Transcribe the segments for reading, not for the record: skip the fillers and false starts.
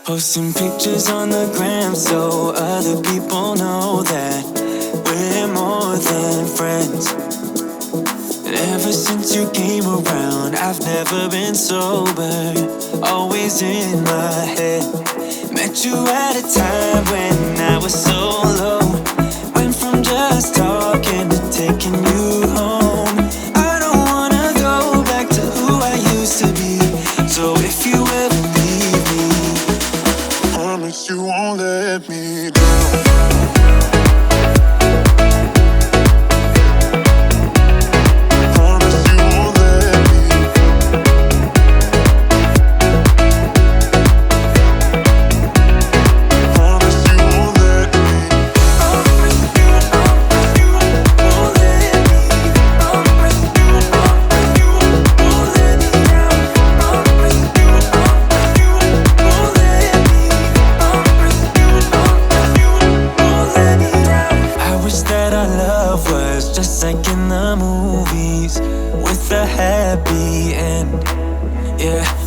Posting pictures on the gram so other people know that we're more than friends. And ever since you came around, I've never been sober, always in my head. Met you at a time when I was so low, went from just talking to taking you home. I don't wanna go back to who I used to be, so if you ever leave me, promise you won't let me down.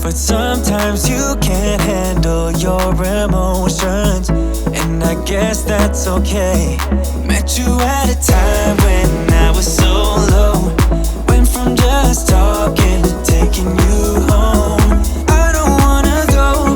But sometimes you can't handle your emotions, and I guess that's okay. Met you at a time when I was so low, went from just talking to taking you home. I don't wanna go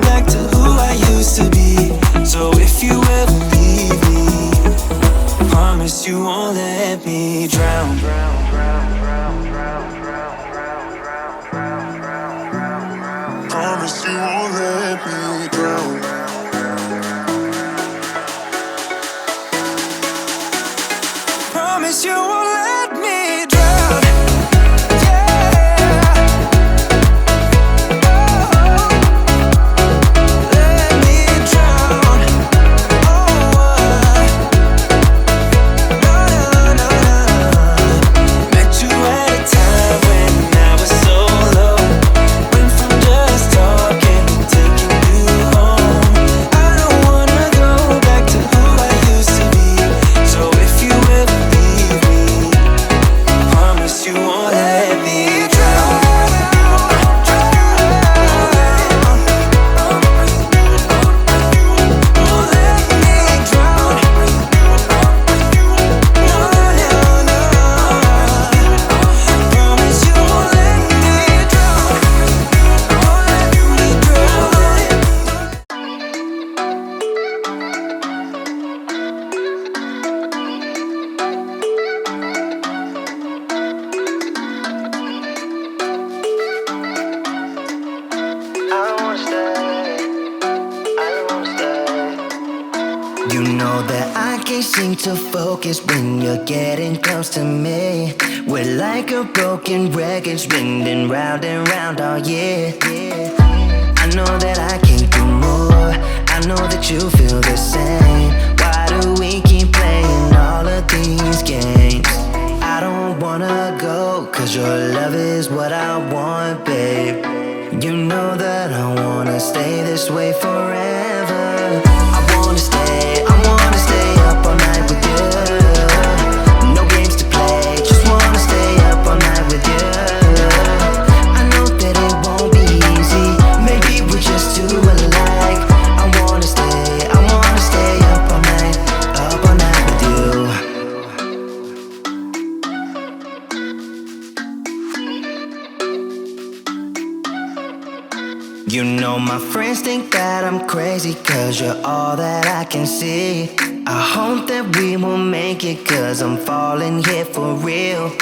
You know that I can't seem to focus when you're getting close to me. We're like a broken record spinning round and round all year. I know that I can't do more. I know that you feel the same. Why do we keep playing all of these games? I don't wanna go, cause your love is what I want, babe. You know that I wanna stay this way forever. I wanna stay up all night with you. No games to play, just wanna stay up all night with you. I know that it won't be easy, maybe we're just too alike. I wanna stay up all night with you. You know my friends think that I'm crazy, cause you're all that I can see. I hope that we will make it, cause I'm falling here for real.